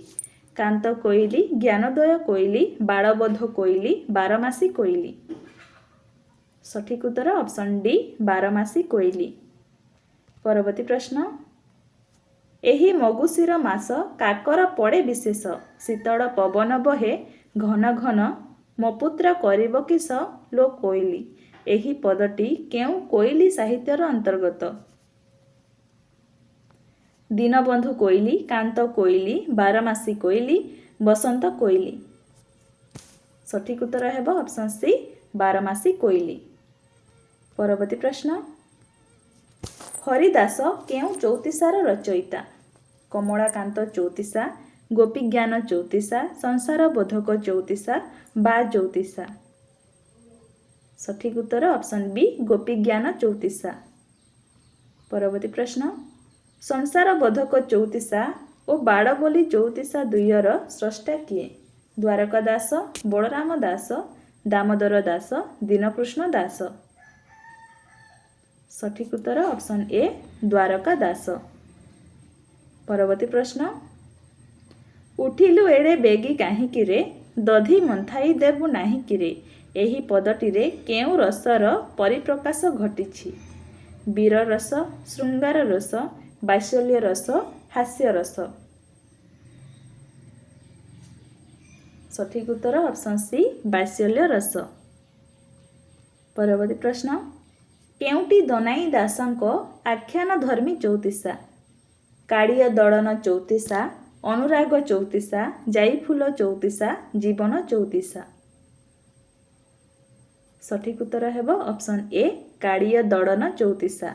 କାନ୍ତ କୋଇଲି, ଜ୍ଞାନୋଦୟ କୋଇଲି, ବାଳବୋଧ କୋଇଲି, ବାରମାସୀ କୋଇଲି। ସଠିକ୍ ଉତ୍ତର ଅପସନ୍ ଡି ବାରମାସୀ କୋଇଲି। ପରବର୍ତ୍ତୀ ପ୍ରଶ୍ନ, ଏହି ମଗୁଶିର ମାସ କାକର ପଡ଼େ ବିଶେଷ, ଶୀତଳ ପବନ ବହେ ଘନ ଘନ, ମୋ ପୁତ୍ର କରିବ କିସ ଲୋ କୋଇଲି। ଏହି ପଦଟି କେଉଁ କୋଇଲି ସାହିତ୍ୟର ଅନ୍ତର୍ଗତ? ଦୀନବନ୍ଧୁ କୋଇଲି, କାନ୍ତ କୋଇଲି, ବାରମାସୀ କୋଇଲି, ବସନ୍ତ କୋଇଲି। ସଠିକ୍ ଉତ୍ତର ହେବ ଅପସନ୍ ସି ବାରମାସୀ କୋଇଲି। ପରବର୍ତ୍ତୀ ପ୍ରଶ୍ନ, ହରିଦାସ କେଉଁ ଚଉତିଶାର ରଚୟିତା? କମଳାକାନ୍ତ ଚଉତିଶା, ଗୋପୀଜ୍ଞାନ ଚଉତିଶା, ସଂସାର ବୋଧକ ଚଉତିଶା, ବା ଚଉତିଶା। ସଠିକ୍ ଉତ୍ତର ଅପସନ୍ ବି ଗୋପୀଜ୍ଞାନ ଚଉତିଶା। ପରବର୍ତ୍ତୀ ପ୍ରଶ୍ନ, ସଂସାର ବୋଧକ ଚଉତିଶା ଓ ବାଡ଼ ବୋଲି ଚଉତିଶା ଦୁଇର ସ୍ରଷ୍ଟା କିଏ? ଦ୍ୱାରକା ଦାସ, ବଳରାମ ଦାସ, ଦାମୋଦର ଦାସ, ଦୀନକୃଷ୍ଣ ଦାସ। ସଠିକ୍ ଉତ୍ତର ଅପସନ୍ ଏ ଦ୍ୱାରକା ଦାସ। ପରବର୍ତ୍ତୀ ପ୍ରଶ୍ନ, ଉଠିଲୁ ଏଡ଼େ ବେଗି କାହିଁକିରେ, ଦଧି ମନ୍ଥାଇ ଦେବୁ ନାହିଁକିରେ। ଏହି ପଦଟିରେ କେଉଁ ରସର ପରିପ୍ରକାଶ ଘଟିଛି? ବୀର ରସ, ଶୃଙ୍ଗାର ରସ, ବାତ୍ସଲ୍ୟ ରସ, ହାସ୍ୟ ରସ। ସଠିକ୍ ଉତ୍ତର ଅପସନ୍ ସି ବାତ୍ସଲ୍ୟ ରସ। ପରବର୍ତ୍ତୀ ପ୍ରଶ୍ନ, କେଉଁଟି ଦନାଇ ଦାସଙ୍କ ଆଖ୍ୟାନ ଧର୍ମୀ ଚଉତିଶା? କାଳିୟ ଦଳନ ଚଉତିଶା, ଅନୁରାଗ ଚଉତିଶା, ଯାଇଫୁଲ ଚଉତିଶା, ଜୀବନ ଚଉତିଶା। ସଠିକ୍ ଉତ୍ତର ହେବ ଅପସନ୍ ଏ କାଳିୟ ଦଳନ ଚଉତିଶା।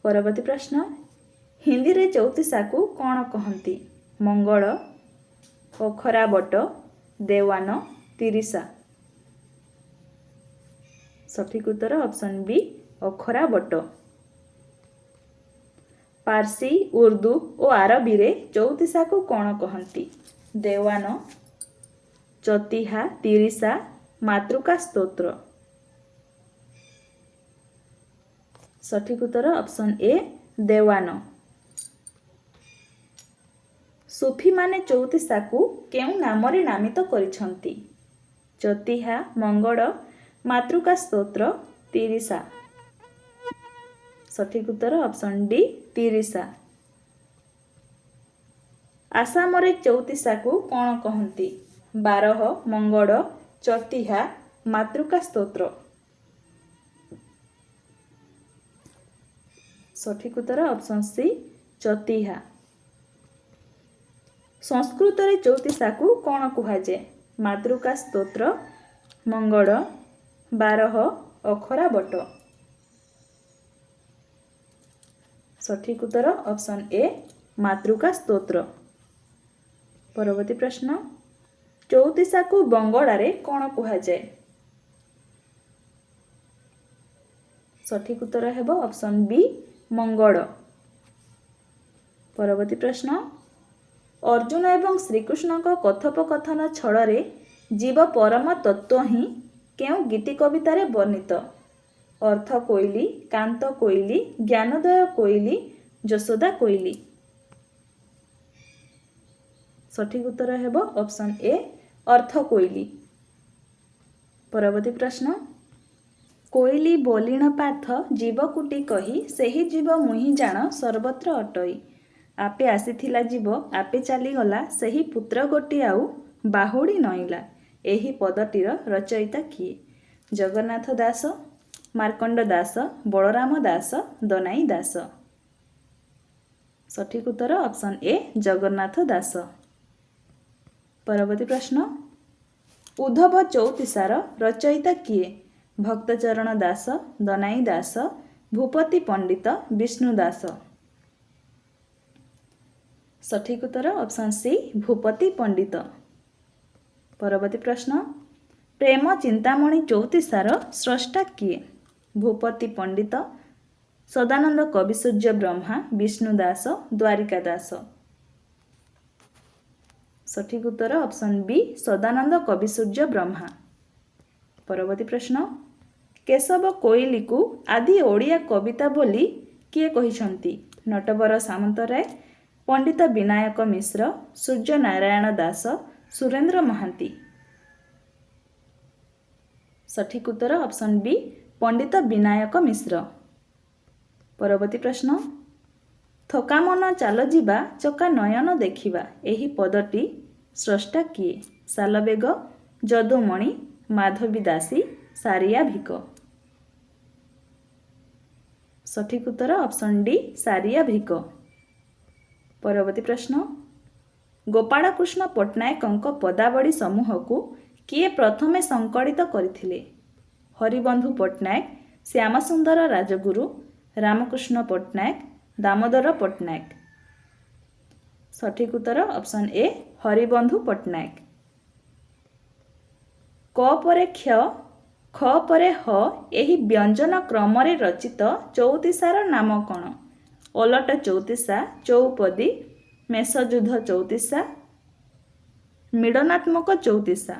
ପରବର୍ତ୍ତୀ ପ୍ରଶ୍ନ, ହିନ୍ଦୀରେ ଚଉତିଶାକୁ କ'ଣ କହନ୍ତି? ମଙ୍ଗଳ, ଅଖରା ବଟ, ଦେୱାନ, ତିରିଶା। ସଠିକ୍ ଉତ୍ତର ଅପସନ୍ ବି ଅଖରା ବଟ। ପାର୍ସି, ଉର୍ଦ୍ଦୁ ଓ ଆରବୀରେ ଚଉତିଶାକୁ କ'ଣ କହନ୍ତି? ଦେୱାନ, ଚତିହା, ତିରିଶା, ମାତୃକା ସ୍ତୋତ୍ର। ସଠିକ୍ ଉତ୍ତର ଅପସନ୍ ଏ ଦେୱାନ। ସୁଫିମାନେ ଚଉତିଶାକୁ କେଉଁ ନାମରେ ନାମିତ କରିଛନ୍ତି? ଚତିହା, ମଙ୍ଗଳ, ମାତୃକା ସ୍ତୋତ୍ର, ତିରିଶା। ସଠିକ୍ ଉତ୍ତର ଅପସନ୍ ଡି ତିରିଶା। ଆସାମରେ ଚଉତିଶାକୁ କ'ଣ କହନ୍ତି? ବାରହ, ମଙ୍ଗଳ, ଚତିହା, ମାତୃକା ସ୍ତୋତ୍ର। ସଠିକ୍ ଉତ୍ତର ଅପସନ୍ ସି ଚତିହା। ସଂସ୍କୃତରେ ଚଉତିଶାକୁ କ'ଣ କୁହାଯାଏ? ମାତୃକା ସ୍ତୋତ୍ର, ମଙ୍ଗଳ, ବାରହ, ଅଖରା ବଟ। ସଠିକ୍ ଉତ୍ତର ଅପସନ୍ ଏ ମାତୃକା ସ୍ତୋତ୍ର। ପରବର୍ତ୍ତୀ ପ୍ରଶ୍ନ, ଚଉତିଶାକୁ ବଙ୍ଗଳାରେ କ'ଣ କୁହାଯାଏ? ସଠିକ୍ ଉତ୍ତର ହେବ ଅପସନ୍ ବି ମଙ୍ଗଳ। ପରବର୍ତ୍ତୀ ପ୍ରଶ୍ନ, ଅର୍ଜୁନ ଏବଂ ଶ୍ରୀକୃଷ୍ଣଙ୍କ କଥୋପକଥନ ଛଳରେ ଜୀବ ପରମ ତତ୍ତ୍ୱ ହିଁ କେଉଁ ଗୀତି କବିତାରେ ବର୍ଣ୍ଣିତ? ଅର୍ଥ କୋଇଲି, କାନ୍ତ କୋଇଲି, ଜ୍ଞାନୋଦୟ କୋଇଲି, ଯଶୋଦା କୋଇଲି। ସଠିକ୍ ଉତ୍ତର ହେବ ଅପସନ୍ ଏ ଅର୍ଥ କୋଇଲି। ପରବର୍ତ୍ତୀ ପ୍ରଶ୍ନ, କୋଇଲି ବୋଲିଣ ପାର୍ଥ ଜୀବକୁଟି କହି ସେହି ଜୀବ ମୁହିଁ ଜାଣ ସର୍ବତ୍ର ଅଟଇ। ଆପେ ଆସିଥିଲା ଜୀବ ଆପେ ଚାଲିଗଲା ସେହି ପୁତ୍ର ଗୋଟିଏ ଆଉ ବାହୁଡ଼ି ନଇଁଲା। ଏହି ପଦଟିର ରଚୟିତା କିଏ? ଜଗନ୍ନାଥ ଦାସ, ମାର୍କଣ୍ଡ ଦାସ, ବଳରାମ ଦାସ, ଦନାଇ ଦାସ। ସଠିକ୍ ଉତ୍ତର ଅପସନ୍ ଏ ଜଗନ୍ନାଥ ଦାସ। ପରବର୍ତ୍ତୀ ପ୍ରଶ୍ନ, ଉଦ୍ଧବ ଚଉତିଶାର ରଚୟିତା କିଏ? ଭକ୍ତଚରଣ ଦାସ, ଦନାଇ ଦାସ, ଭୂପତି ପଣ୍ଡିତ, ବିଷ୍ଣୁ ଦାସ। ସଠିକ୍ ଉତ୍ତର ଅପସନ୍ ସି ଭୂପତି ପଣ୍ଡିତ। ପରବର୍ତ୍ତୀ ପ୍ରଶ୍ନ, ପ୍ରେମ ଚିନ୍ତାମଣି ଚଉତିଶାର ସ୍ରଷ୍ଟା କିଏ? ଭୂପତି ପଣ୍ଡିତ, ସଦାନନ୍ଦ କବିସୂର୍ଯ୍ୟ ବ୍ରହ୍ମା, ବିଷ୍ଣୁ ଦାସ, ଦ୍ୱାରିକା ଦାସ। ସଠିକ୍ ଉତ୍ତର ଅପସନ୍ ବି ସଦାନନ୍ଦ କବିସୂର୍ଯ୍ୟ ବ୍ରହ୍ମା। ପରବର୍ତ୍ତୀ ପ୍ରଶ୍ନ, କେଶବ କୋଇଲିକୁ ଆଦି ଓଡ଼ିଆ କବିତା ବୋଲି କିଏ କହିଛନ୍ତି? ନଟବର ସାମନ୍ତରାୟ, ପଣ୍ଡିତ ବିନାୟକ ମିଶ୍ର, ସୂର୍ଯ୍ୟ ନାରାୟଣ ଦାସ, ସୁରେନ୍ଦ୍ର ମହାନ୍ତି। ସଠିକ୍ ଉତ୍ତର ଅପସନ୍ ବି ପଣ୍ଡିତ ବିନାୟକ ମିଶ୍ର। ପରବର୍ତ୍ତୀ ପ୍ରଶ୍ନ, ଥକା ମନ ଚାଲ ଯିବା ଚକା ନୟନ ଦେଖିବା ଏହି ପଦଟି ସ୍ରଷ୍ଟା କିଏ? ସାଲବେଗ, ଯଦୁମଣି, ମାଧବୀ ଦାସୀ, ସାରିଆ ଭିକ। ସଠିକ୍ ଉତ୍ତର ଅପସନ୍ ଡି ସାରିଆ ଭିକ। ପରବର୍ତ୍ତୀ ପ୍ରଶ୍ନ, ଗୋପାଳକୃଷ୍ଣ ପଟ୍ଟନାୟକଙ୍କ ପଦାବଳୀ ସମୂହକୁ କିଏ ପ୍ରଥମେ ସଂକଳିତ କରିଥିଲେ? ହରିବନ୍ଧୁ ପଟ୍ଟନାୟକ, ଶ୍ୟାମସୁନ୍ଦର ରାଜଗୁରୁ, ରାମକୃଷ୍ଣ ପଟ୍ଟନାୟକ, ଦାମୋଦର ପଟ୍ଟନାୟକ। ସଠିକ୍ ଉତ୍ତର ଅପସନ୍ ଏ ହରିବନ୍ଧୁ ପଟ୍ଟନାୟକ। କ ପରେ କ୍ଷ, ଖ ପରେ ହ ଏହି ବ୍ୟଞ୍ଜନ କ୍ରମରେ ରଚିତ ଚଉତିଶାର ନାମ କ'ଣ? ଓଲଟ ଚଉତିଶା, ଚୌପଦୀ, ମେଷଯୁଦ୍ଧ ଚଉତିଶା, ମିଳନାତ୍ମକ ଚଉତିଶା।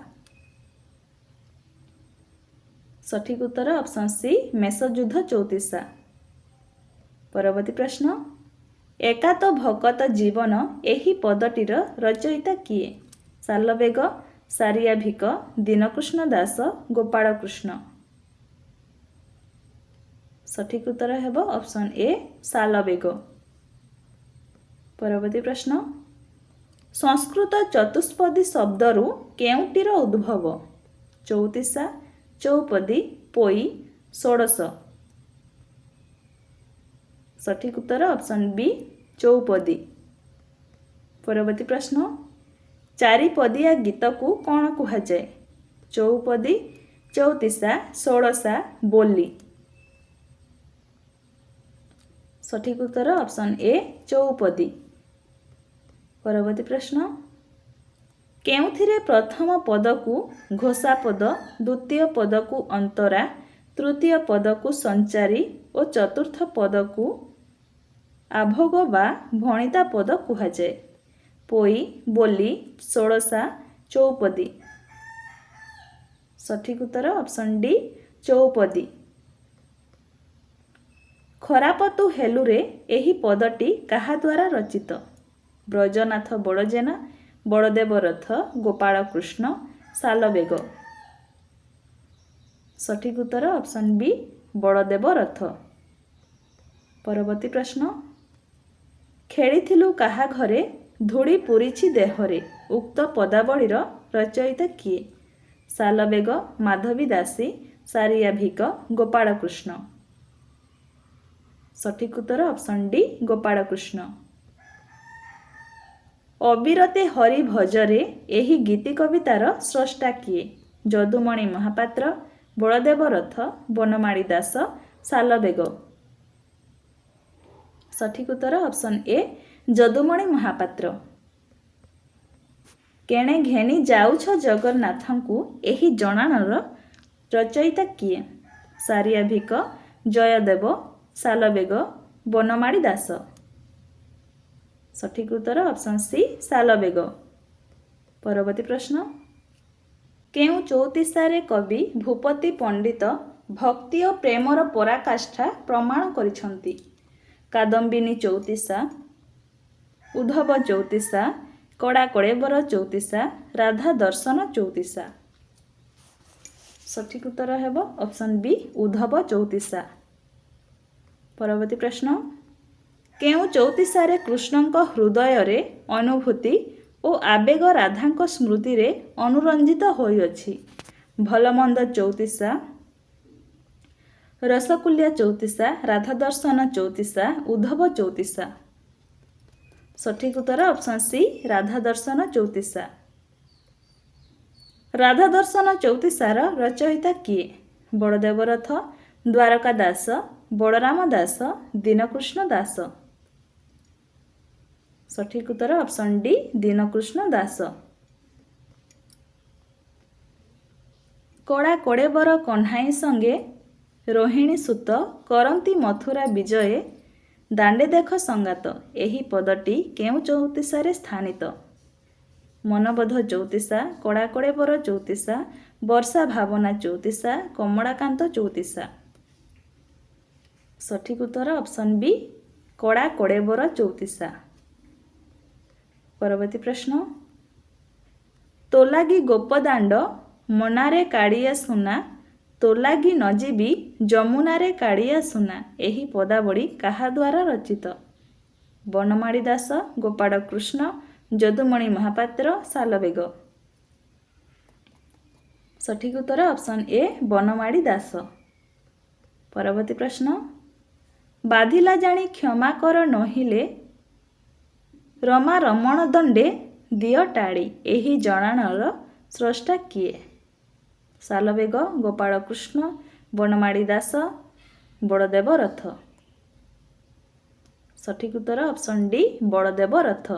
ସଠିକ୍ ଉତ୍ତର ଅପସନ୍ ସି ମେଷଯୁଦ୍ଧ ଚଉତିଶା। ପରବର୍ତ୍ତୀ ପ୍ରଶ୍ନ, ଏକା ତ ଭକତ ଜୀବନ ଏହି ପଦଟିର ରଚୟିତା କିଏ? ସାଲବେଗ, ସାରିଆ ଭିକ, ଦୀନକୃଷ୍ଣ ଦାସ, ଗୋପାଳକୃଷ୍ଣ। ସଠିକ୍ ଉତ୍ତର ହେବ ଅପସନ୍ ଏ ସାଲବେଗ। ପରବର୍ତ୍ତୀ ପ୍ରଶ୍ନ, ସଂସ୍କୃତ ଚତୁଷ୍ପଦୀ ଶବ୍ଦରୁ କେଉଁଟିର ଉଦ୍ଭବ? ଚଉତିଶା, ଚୌପଦୀ, ପୋଇ, ଷୋଡ଼ଶ। ସଠିକ୍ ଉତ୍ତର ଅପସନ୍ ବି ଚୌପଦୀ। ପରବର୍ତ୍ତୀ ପ୍ରଶ୍ନ, ଚାରିପଦିଆ ଗୀତକୁ କ'ଣ କୁହାଯାଏ? ଚୌପଦୀ, ଚଉତିଶା, ଷୋଡ଼ଶା, ବୋଲି। ସଠିକ୍ ଉତ୍ତର ଅପସନ୍ ଏ ଚୌପଦୀ। ପରବର୍ତ୍ତୀ ପ୍ରଶ୍ନ, କେଉଁଥିରେ ପ୍ରଥମ ପଦକୁ ଘୋଷା ପଦ, ଦ୍ୱିତୀୟ ପଦକୁ ଅନ୍ତରା, ତୃତୀୟ ପଦକୁ ସଞ୍ଚାରୀ ଓ ଚତୁର୍ଥ ପଦକୁ ଆଭୋଗ ବା ଭଣିତା ପଦ କୁହାଯାଏ? ପୋଇ, ବୋଲି, ଷୋଡ଼ଶା, ଚୌପଦୀ। ସଠିକ୍ ଉତ୍ତର ଅପସନ୍ ଡି ଚୌପଦୀ। ଖରାପ ତୁ ହେଲୁରେ ଏହି ପଦଟି କାହା ଦ୍ୱାରା ରଚିତ? ବ୍ରଜନାଥ ବଡ଼ଜେନା, ବଳଦେବ ରଥ, ଗୋପାଳକୃଷ୍ଣ, ସାଲବେଗ। ସଠିକ୍ ଉତ୍ତର ଅପସନ୍ ବି ବଳଦେବ ରଥ। ପରବର୍ତ୍ତୀ ପ୍ରଶ୍ନ, ଖେଳିଥିଲୁ କାହା ଘରେ ଧୂଳି ପୂରିଛି ଦେହରେ ଉକ୍ତ ପଦାବଳୀର ରଚୟିତା କିଏ? ସାଲବେଗ, ମାଧବୀ ଦାସୀ, ସାରିଆ ଭିକ, ଗୋପାଳ କୃଷ୍ଣ। ସଠିକ୍ ଉତ୍ତର ଅପସନ୍ ଡି ଗୋପାଳ କୃଷ୍ଣ। ଅବିରତେ ହରି ଭଜରେ ଏହି ଗୀତି କବିତାର ସ୍ରଷ୍ଟା କିଏ? ଯଦୁମଣି ମହାପାତ୍ର, ବଳଦେବ ରଥ, ବନମାଳୀ ଦାସ, ସାଲବେଗ। ସଠିକ୍ ଉତ୍ତର ଅପସନ୍ ଏ ଯଦୁମଣି ମହାପାତ୍ର। କେଣେ ଘେନି ଯାଉଛ ଜଗନ୍ନାଥଙ୍କୁ ଏହି ଜଣାଣର ରଚୟିତା କିଏ? ସାରିଆ ଭିକ, ଜୟଦେବ, ସାଲବେଗ, ବନମାଳୀ ଦାସ। ସଠିକ୍ ଉତ୍ତର ଅପସନ୍ ସି ସାଲବେଗ। ପରବର୍ତ୍ତୀ ପ୍ରଶ୍ନ, କେଉଁ ଚଉତିଶାରେ କବି ଭୂପତି ପଣ୍ଡିତ ଭକ୍ତି ଓ ପ୍ରେମର ପରାକାଷ୍ଠା ପ୍ରମାଣ କରିଛନ୍ତି? କାଦମ୍ବିନୀ ଚଉତିଶା, ଉଦ୍ଧବ ଚଉତିଶା, କଡ଼ା କଳେବର ଚଉତିଶା, ରାଧା ଦର୍ଶନ ଚଉତିଶା। ସଠିକ୍ ଉତ୍ତର ହେବ ଅପସନ୍ ବି ଉଦ୍ଧବ ଚଉତିଶା। ପରବର୍ତ୍ତୀ ପ୍ରଶ୍ନ, କେଉଁ ଚଉତିଶାରେ କୃଷ୍ଣଙ୍କ ହୃଦୟରେ ଅନୁଭୂତି ଓ ଆବେଗ ରାଧାଙ୍କ ସ୍ମୃତିରେ ଅନୁରଞ୍ଜିତ ହୋଇଅଛି? ଭଲମନ୍ଦ ଚଉତିଶା, ରସକୁଲ୍ୟା ଚଉତିଶା, ରାଧା ଦର୍ଶନ ଚଉତିଶା, ଉଦ୍ଧବ ଚଉତିଶା। ସଠିକ୍ ଉତ୍ତର ଅପସନ୍ ସି ରାଧା ଦର୍ଶନ ଚଉତିଶା। ରାଧା ଦର୍ଶନ ଚଉତିଶାର ରଚୟିତା କିଏ? ବଳଦେବ ରଥ, ଦ୍ୱାରକା ଦାସ, ବଳରାମ ଦାସ, ଦୀନକୃଷ୍ଣ ଦାସ। ସଠିକ୍ ଉତ୍ତର ଅପସନ୍ ଡି ଦୀନକୃଷ୍ଣ ଦାସ। କଡ଼ା କଡ଼େବର କହ୍ନାଇ ସଙ୍ଗେ ରୋହିଣୀ ସୁତ କରନ୍ତି ମଥୁରା ବିଜୟ ଦାଣ୍ଡେ ଦେଖ ସଙ୍ଗାତ। ଏହି ପଦଟି କେଉଁ ଚଉତିଶାରେ ସ୍ଥାନିତ? ମନବୋଧ ଚଉତିଶା, କଡ଼ା କଡ଼େବର ଚଉତିଶା, ବର୍ଷା ଭାବନା ଚଉତିଶା, କମଳାକାନ୍ତ ଚଉତିଶା। ସଠିକ୍ ଉତ୍ତର ଅପସନ୍ ବି କଡ଼ା କଡ଼େବର ଚଉତିଶା। ପରବର୍ତ୍ତୀ ପ୍ରଶ୍ନ, ତୋଲାଗି ଗୋପଦାଣ୍ଡ ମନାରେ କାଳିଆ ସୁନା, ତୋଲାଗି ନଯିବି ଯମୁନାରେ କାଳିଆ ସୁନା। ଏହି ପଦାବଳୀ କାହା ଦ୍ୱାରା ରଚିତ? ବନମାଳୀ ଦାସ, ଗୋପାଳ କୃଷ୍ଣ, ଯଦୁମଣି ମହାପାତ୍ର, ସାଲବେଗ। ସଠିକ୍ ଉତ୍ତର ଅପସନ୍ ଏ ବନମାଳୀ ଦାସ। ପରବର୍ତ୍ତୀ ପ୍ରଶ୍ନ, ବାଧିଲା ଜାଣି କ୍ଷମା କର ନୋହିଲେ ରମା ରମଣ ଦଣ୍ଡେ ଦିଅ ଟାଳି। ଏହି ଜଣାଣର ସ୍ରଷ୍ଟା କିଏ? ସାଲବେଗ, ଗୋପାଳ କୃଷ୍ଣ, ବନମାଳୀ ଦାସ, ବଳଦେବ ରଥ। ସଠିକ୍ ଉତ୍ତର ଅପସନ୍ ଡି ବଳଦେବ ରଥ।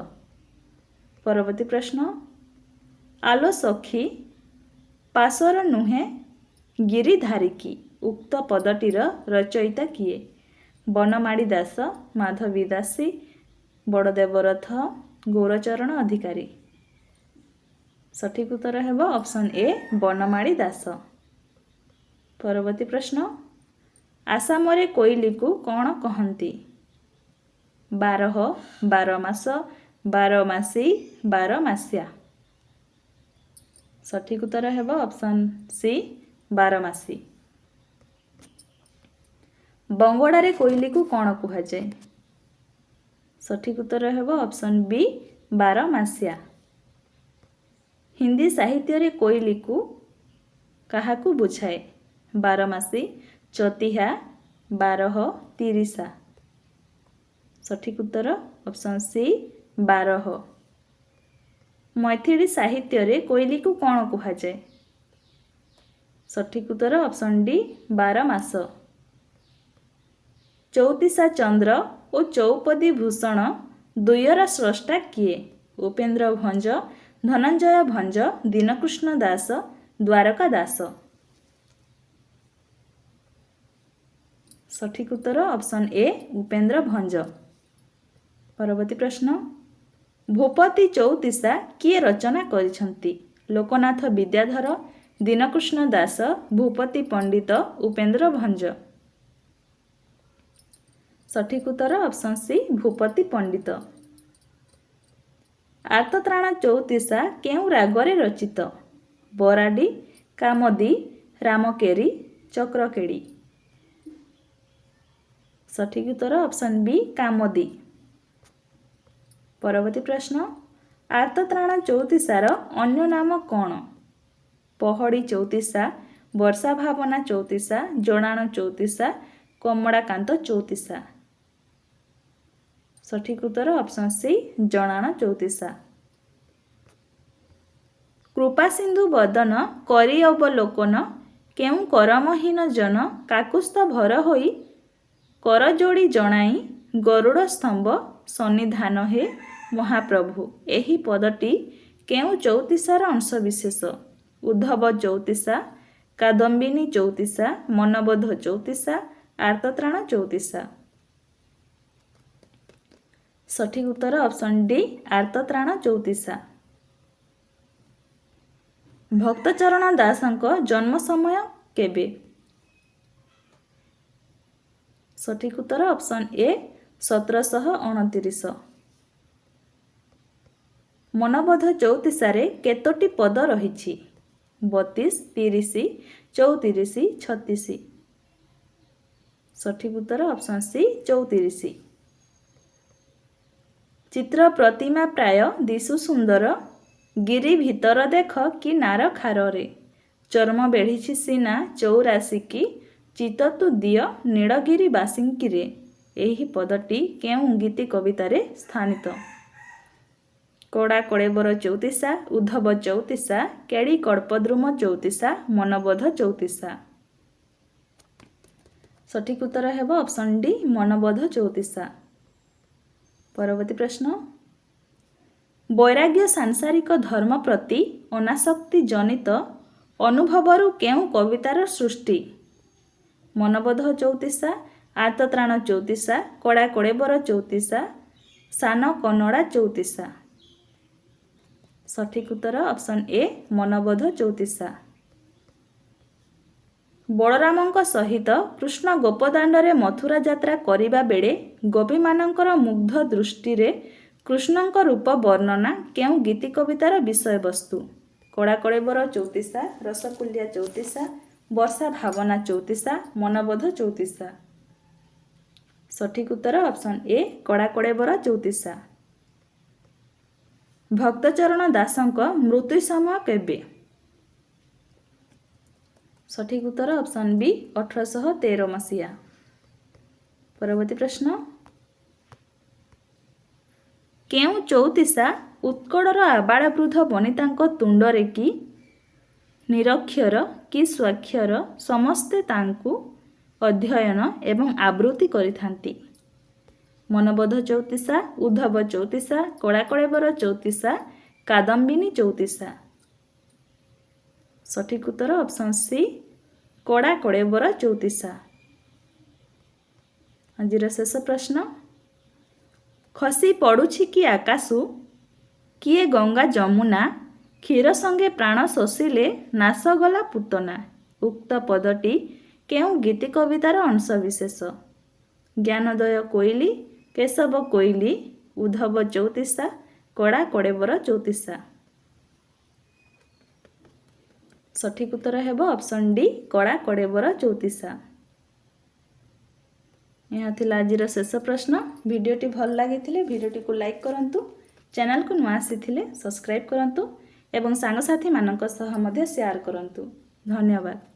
ପରବର୍ତ୍ତୀ ପ୍ରଶ୍ନ, ଆଲୋ ସଖୀ ପାଶର ନୁହେଁ ଗିରିଧାରିକି। ଉକ୍ତ ପଦଟିର ରଚୟିତା କିଏ? ବନମାଳୀ ଦାସ, ମାଧବୀ ଦାସୀ, ବଳଦେବ ରଥ, ଗୌରଚରଣ ଅଧିକାରୀ। ସଠିକ୍ ଉତ୍ତର ହେବ ଅପସନ୍ ଏ ବନମାଳୀ ଦାସ। ପରବର୍ତ୍ତୀ ପ୍ରଶ୍ନ, ଆସାମରେ କୋଇଲିକୁ କ'ଣ କହନ୍ତି? ବାରହ, ବାରମାସ, ବାରମାସୀ, ବାରମାସିଆ। ସଠିକ୍ ଉତ୍ତର ହେବ ଅପସନ୍ ସି ବାରମାସୀ। ବଙ୍ଗଳାରେ କୋଇଲିକୁ କ'ଣ କୁହାଯାଏ? ସଠିକ୍ ଉତ୍ତର ହେବ ଅପସନ୍ ବି ବାରମାସିଆ। ହିନ୍ଦୀ ସାହିତ୍ୟରେ କୋଇଲିକୁ କାହାକୁ ବୁଝାଏ? ବାରମାସୀ, ଚତିହା, ବାରହ, ତିରିଶା। ସଠିକ୍ ଉତ୍ତର ଅପସନ୍ ସି ବାରହ। ମୈଥିଳୀ ସାହିତ୍ୟରେ କୋଇଲିକୁ କ'ଣ କୁହାଯାଏ? ସଠିକ୍ ଉତ୍ତର ଅପସନ୍ ଡି ବାରମାସ। ଚଉତିଶା ଚନ୍ଦ୍ର ଓ ଚୌପଦୀ ଭୂଷଣ ଦ୍ୱୟର ସ୍ରଷ୍ଟା କିଏ? ଉପେନ୍ଦ୍ର ଭଞ୍ଜ, ଧନଞ୍ଜୟ ଭଞ୍ଜ, ଦୀନକୃଷ୍ଣ ଦାସ, ଦ୍ୱାରକା ଦାସ। ସଠିକ୍ ଉତ୍ତର ଅପସନ୍ ଏ ଉପେନ୍ଦ୍ର ଭଞ୍ଜ। ପରବର୍ତ୍ତୀ ପ୍ରଶ୍ନ, ଭୂପତି ଚଉତିଶା କିଏ ରଚନା କରିଛନ୍ତି? ଲୋକନାଥ ବିଦ୍ୟାଧର, ଦୀନକୃଷ୍ଣ ଦାସ, ଭୂପତି ପଣ୍ଡିତ, ଉପେନ୍ଦ୍ର ଭଞ୍ଜ। ସଠିକ୍ ଉତ୍ତର ଅପସନ୍ ସି ଭୂପତି ପଣ୍ଡିତ। ଆର୍ତ୍ତତ୍ରାଣ ଚଉତିଶା କେଉଁ ରାଗରେ ରଚିତ? ବରାଡ଼ି, କାମଦୀ, ରାମକେରି, ଚକ୍ରକେଡ଼ି। ସଠିକ୍ ଉତ୍ତର ଅପସନ୍ ବି କାମଦୀ। ପରବର୍ତ୍ତୀ ପ୍ରଶ୍ନ, ଆର୍ତ୍ତତ୍ରାଣ ଚଉତିଶାର ଅନ୍ୟ ନାମ କ'ଣ? ପହଡ଼ି ଚଉତିଶା, ବର୍ଷା ଭାବନା ଚଉତିଶା, ଜଣାଣ ଚଉତିଶା, କମଳାକାନ୍ତ ଚଉତିଶା। ସଠିକ୍ ଉତ୍ତର ଅପସନ୍ ସି, ଜଣାଣ ଚଉତିଶା। କୃପାସିନ୍ଧୁ ବଦନ କରି ଅବଲୋକନ, କେଉଁ କରମହୀନ ଜନ କାକୁସ୍ଥ ଭର ହୋଇ, କରଯୋଡ଼ି ଜଣାଇ ଗରୁଡ଼ ସ୍ତମ୍ଭ ସନ୍ନିଧାନ ହେ ମହାପ୍ରଭୁ। ଏହି ପଦଟି କେଉଁ ଚଉତିଶାର ଅଂଶବିଶେଷ? ଉଦ୍ଧବ ଚଉତିଶା, କାଦମ୍ବିନୀ ଚଉତିଶା, ମନବୋଧ ଚଉତିଶା, ଆର୍ତ୍ତତ୍ରାଣ ଚଉତିଶା। ସଠିକ୍ ଉତ୍ତର ଅପସନ୍ ଡି, ଆର୍ତ୍ତତ୍ରାଣ ଚଉତିଶା। ଭକ୍ତଚରଣ ଦାସଙ୍କ ଜନ୍ମ ସମୟ କେବେ? ସଠିକ୍ ଉତ୍ତର ଅପସନ୍ ଏ, 1729। ମନବୋଧ ଚଉତିଶାରେ କେତୋଟି ପଦ ରହିଛି? 32, 30, 34, 36। ସଠିକ୍ ଉତ୍ତର ଅପସନ୍ ସି, 34। ଚିତ୍ର ପ୍ରତିମା ପ୍ରାୟ ଦିଶୁ ସୁନ୍ଦର, ଗିରି ଭିତର ଦେଖ କି ନାର ଖାରରେ, ଚର୍ମ ବେଢ଼ିଛି ସିନା 84 ଚିତ୍ତ ତୁ ଦିଅ ନୀଳଗିରି ବାସିଙ୍କିରେ। ଏହି ପଦଟି କେଉଁ ଗୀତି କବିତାରେ ସ୍ଥାନିତ? କଡ଼ା କଳେବର ଚଉତିଶା, ଉଦ୍ଧବ ଚଉତିଶା, କେଡ଼ି କଳ୍ପଦ୍ରୁମ ଚଉତିଶା, ମନବୋଧ ଚଉତିଶା। ସଠିକ୍ ଉତ୍ତର ହେବ ଅପସନ୍ ଡି, ମନବୋଧ ଚଉତିଶା। ପରବର୍ତ୍ତୀ ପ୍ରଶ୍ନ, ବୈରାଗ୍ୟ ସାଂସାରିକ ଧର୍ମ ପ୍ରତି ଅନାସକ୍ତି ଜନିତ ଅନୁଭବରୁ କେଉଁ କବିତାର ସୃଷ୍ଟି? ମନବୋଧ ଚଉତିଶା, ଆର୍ତ୍ତତ୍ରାଣ ଚଉତିଶା, କଡ଼ା କଳେବର ଚଉତିଶା, ସାନ କନଡ଼ା ଚଉତିଶା। ସଠିକ୍ ଉତ୍ତର ଅପସନ୍ ଏ, ମନବୋଧ ଚଉତିଶା। ବଳରାମଙ୍କ ସହିତ କୃଷ୍ଣ ଗୋପଦାଣ୍ଡରେ ମଥୁରା ଯାତ୍ରା କରିବା ବେଳେ ଗୋପୀମାନଙ୍କର ମୁଗ୍ଧ ଦୃଷ୍ଟିରେ କୃଷ୍ଣଙ୍କ ରୂପ ବର୍ଣ୍ଣନା କେଉଁ ଗୀତି କବିତାର ବିଷୟବସ୍ତୁ? କଡ଼ା କଳେବର ଚଉତିଶା, ରସକୁଲ୍ୟା ଚଉତିଶା, ବର୍ଷା ଭାବନା ଚଉତିଶା, ମନବୋଧ ଚଉତିଶା। ସଠିକ୍ ଉତ୍ତର ଅପସନ୍ ଏ, କଡ଼ା କଳେବର ଚଉତିଶା। ଭକ୍ତଚରଣ ଦାସଙ୍କ ମୃତ୍ୟୁ ସମୟ କେବେ? ସଠିକ୍ ଉତ୍ତର ଅପସନ୍ ବି, 1813 ମସିହା। ପରବର୍ତ୍ତୀ ପ୍ରଶ୍ନ, କେଉଁ ଚଉତିଶା ଉତ୍କଳର ଆବାଳବୃଦ୍ଧ ବନିତାଙ୍କ ତୁଣ୍ଡରେ କି ନିରକ୍ଷର କି ସ୍ୱାକ୍ଷର ସମସ୍ତେ ତାଙ୍କୁ ଅଧ୍ୟୟନ ଏବଂ ଆବୃତ୍ତି କରିଥାନ୍ତି? ମନବୋଧ ଚଉତିଶା, ଉଦ୍ଧବ ଚଉତିଶା, କଡ଼ା କଳେବର ଚଉତିଶା, କାଦମ୍ବିନୀ ଚଉତିଶା। ସଠିକ୍ ଉତ୍ତର ଅପସନ୍ ସି, କଡ଼ା କଳେବର ଚଉତିଶା। ଆଜିର ଶେଷ ପ୍ରଶ୍ନ, ଖସି ପଡ଼ୁଛି କି ଆକାଶୁ କିଏ ଗଙ୍ଗା ଯମୁନା, କ୍ଷୀର ସଙ୍ଗେ ପ୍ରାଣ ଶୋଷିଲେ ନାଶ ଗଲା ପୁତନା। ଉକ୍ତ ପଦଟି କେଉଁ ଗୀତି କବିତାର ଅଂଶବିଶେଷ? ଜ୍ଞାନୋଦୟ କୋଇଲି, କେଶବ କୋଇଲି, ଉଦ୍ଧବ ଚଉତିଶା, କଡ଼ା କଳେବର ଚଉତିଶା। ସଠିକ୍ ଉତ୍ତର ହେବ ଅପସନ୍ ଡି, କଡ଼ା କଳେବର ଚଉତିଶା। ଏହା ଥିଲା ଆଜିର ଶେଷ ପ୍ରଶ୍ନ। ଭିଡ଼ିଓଟି ଭଲ ଲାଗିଥିଲେ ଭିଡ଼ିଓଟିକୁ ଲାଇକ୍ କରନ୍ତୁ, ଚ୍ୟାନେଲକୁ ନୂଆ ଆସିଥିଲେ ସବସ୍କ୍ରାଇବ୍ କରନ୍ତୁ ଏବଂ ସାଙ୍ଗସାଥିମାନଙ୍କ ସହ ମଧ୍ୟ ସେୟାର କରନ୍ତୁ। ଧନ୍ୟବାଦ।